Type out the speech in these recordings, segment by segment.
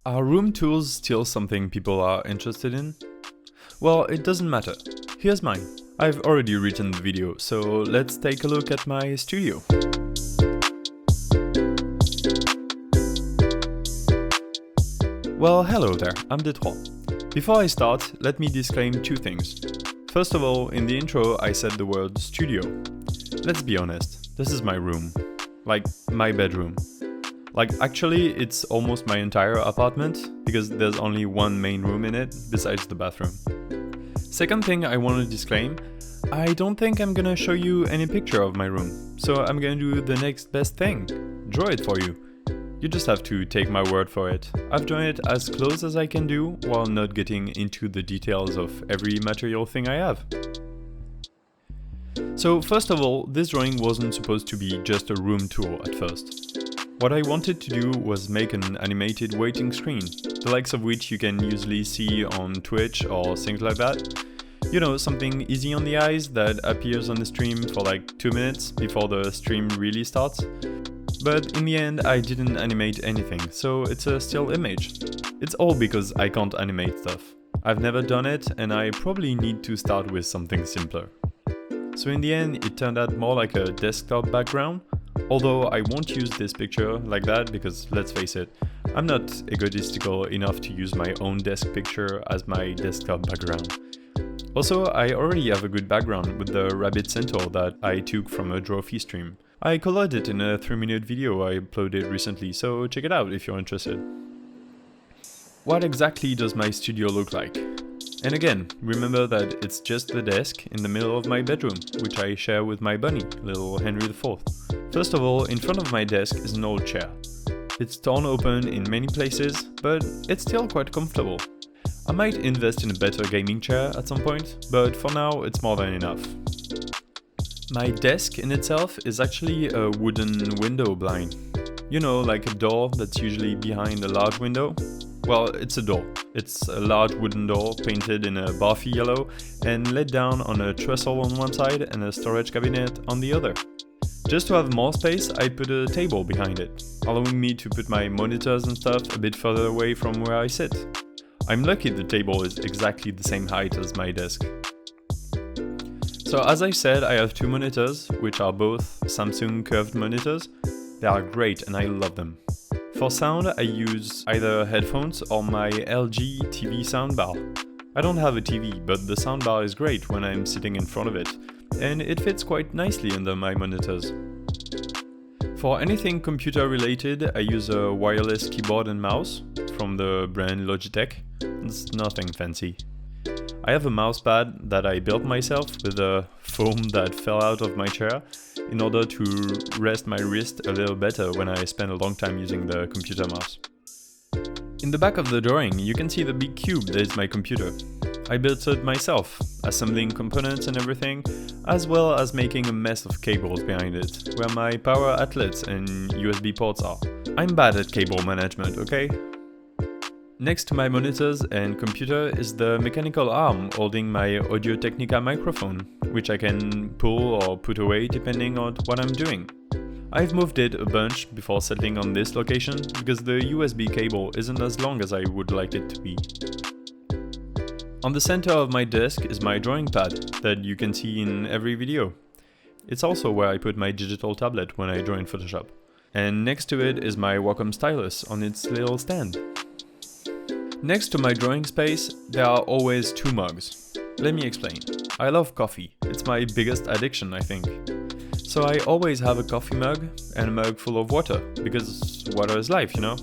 Are room tools still something people are interested in? Well, it doesn't matter. Here's mine. I've already written the video, so let's take a look at my studio. Well, hello there, I'm Détroit. Before I start, let me disclaim two things. First of all, in the intro I said the word studio. Let's be honest, this is my room. Like, my bedroom. Like, actually, it's almost my entire apartment, because there's only one main room in it, besides the bathroom. Second thing I want to disclaim, I don't think I'm gonna show you any picture of my room, so I'm gonna do the next best thing, draw it for you. You just have to take my word for it. I've drawn it as close as I can do, while not getting into the details of every material thing I have. So first of all, this drawing wasn't supposed to be just a room tour at first. What I wanted to do was make an animated waiting screen, the likes of which you can usually see on Twitch or things like that. You know, something easy on the eyes that appears on the stream for like 2 minutes before the stream really starts. But in the end I didn't animate anything, so it's a still image. It's all because I can't animate stuff. I've never done it and I probably need to start with something simpler. So in the end it turned out more like a desktop background. Although I won't use this picture like that because, let's face it, I'm not egotistical enough to use my own desk picture as my desktop background. Also, I already have a good background with the rabbit centaur that I took from a Drawfee stream. I colored it in a 3-minute video I uploaded recently, so check it out if you're interested. What exactly does my studio look like? And again, remember that it's just the desk in the middle of my bedroom, which I share with my bunny, little Henry IV. First of all, in front of my desk is an old chair. It's torn open in many places, but it's still quite comfortable. I might invest in a better gaming chair at some point, but for now it's more than enough. My desk in itself is actually a wooden window blind. You know, like a door that's usually behind a large window? Well, it's a door. It's a large wooden door painted in a barfy yellow and laid down on a trestle on one side and a storage cabinet on the other. Just to have more space, I put a table behind it, allowing me to put my monitors and stuff a bit further away from where I sit. I'm lucky the table is exactly the same height as my desk. So as I said, I have two monitors, which are both Samsung curved monitors. They are great and I love them. For sound, I use either headphones or my LG TV soundbar. I don't have a TV, but the soundbar is great when I'm sitting in front of it, and it fits quite nicely under my monitors. For anything computer related, I use a wireless keyboard and mouse from the brand Logitech. It's nothing fancy. I have a mousepad that I built myself with a foam that fell out of my chair in order to rest my wrist a little better when I spend a long time using the computer mouse. In the back of the drawing, you can see the big cube that is my computer. I built it myself, assembling components and everything, as well as making a mess of cables behind it, where my power outlets and USB ports are. I'm bad at cable management, okay? Next to my monitors and computer is the mechanical arm holding my Audio-technica microphone, which I can pull or put away depending on what I'm doing. I've moved it a bunch before settling on this location because the USB cable isn't as long as I would like it to be. On the center of my desk is my drawing pad that you can see in every video. It's also where I put my digital tablet when I draw in Photoshop. And next to it is my Wacom stylus on its little stand. Next to my drawing space, there are always two mugs. Let me explain. I love coffee. It's my biggest addiction, I think. So I always have a coffee mug and a mug full of water, because water is life, you know?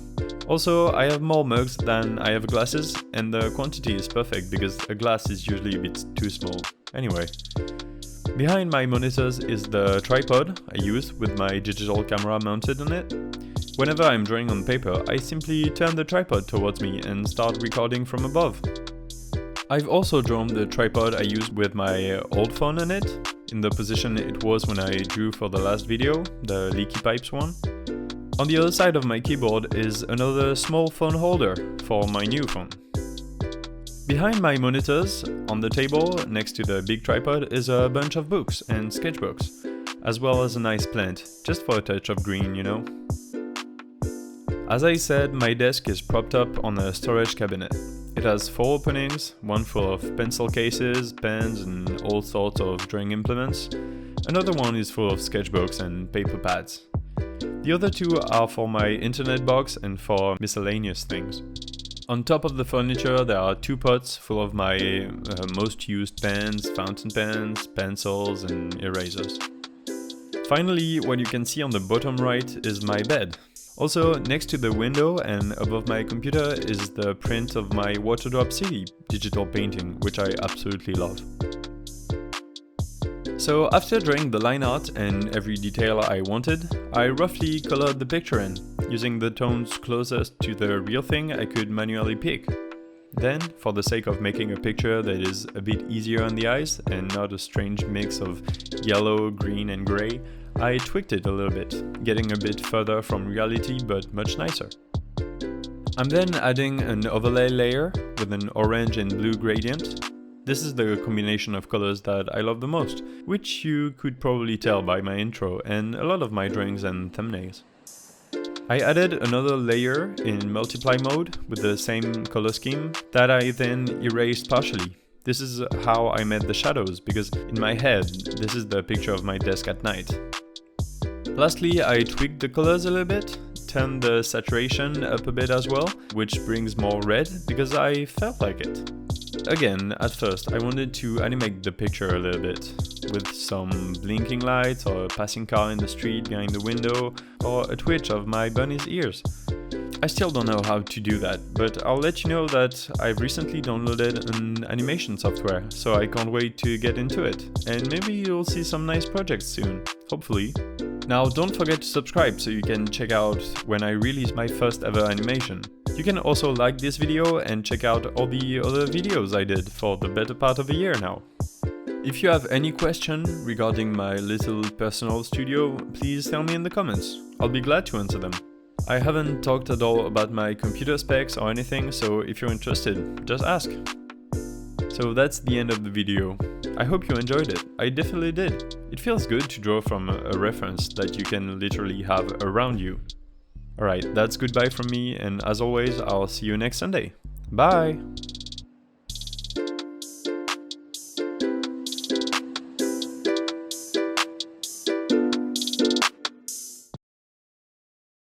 Also, I have more mugs than I have glasses, and the quantity is perfect because a glass is usually a bit too small. Anyway. Behind my monitors is the tripod I use with my digital camera mounted on it. Whenever I'm drawing on paper, I simply turn the tripod towards me and start recording from above. I've also drawn the tripod I used with my old phone on it, in the position it was when I drew for the last video, the leaky pipes one. On the other side of my keyboard is another small phone holder for my new phone. Behind my monitors, on the table next to the big tripod, is a bunch of books and sketchbooks, as well as a nice plant, just for a touch of green, you know. As I said, my desk is propped up on a storage cabinet. It has 4 openings, one full of pencil cases, pens and all sorts of drawing implements. Another one is full of sketchbooks and paper pads. The other 2 are for my internet box and for miscellaneous things. On top of the furniture there are 2 pots full of my most used pens, fountain pens, pencils and erasers. Finally, what you can see on the bottom right is my bed. Also, next to the window and above my computer is the print of my Waterdrop City digital painting, which I absolutely love. So after drawing the line art and every detail I wanted, I roughly colored the picture in, using the tones closest to the real thing I could manually pick. Then, for the sake of making a picture that is a bit easier on the eyes and not a strange mix of yellow, green and grey, I tweaked it a little bit, getting a bit further from reality but much nicer. I'm then adding an overlay layer with an orange and blue gradient. This is the combination of colors that I love the most, which you could probably tell by my intro and a lot of my drawings and thumbnails. I added another layer in multiply mode with the same color scheme that I then erased partially. This is how I made the shadows, because in my head this is the picture of my desk at night. Lastly, I tweaked the colors a little bit, turned the saturation up a bit as well, which brings more red because I felt like it. Again, at first I wanted to animate the picture a little bit, with some blinking lights or a passing car in the street behind the window, or a twitch of my bunny's ears. I still don't know how to do that, but I'll let you know that I've recently downloaded an animation software, so I can't wait to get into it, and maybe you'll see some nice projects soon, hopefully. Now don't forget to subscribe so you can check out when I release my first ever animation. You can also like this video and check out all the other videos I did for the better part of a year now. If you have any question regarding my little personal studio, please tell me in the comments. I'll be glad to answer them. I haven't talked at all about my computer specs or anything, so if you're interested, just ask. So that's the end of the video. I hope you enjoyed it. I definitely did. It feels good to draw from a reference that you can literally have around you. Alright, that's goodbye from me, and as always, I'll see you next Sunday. Bye!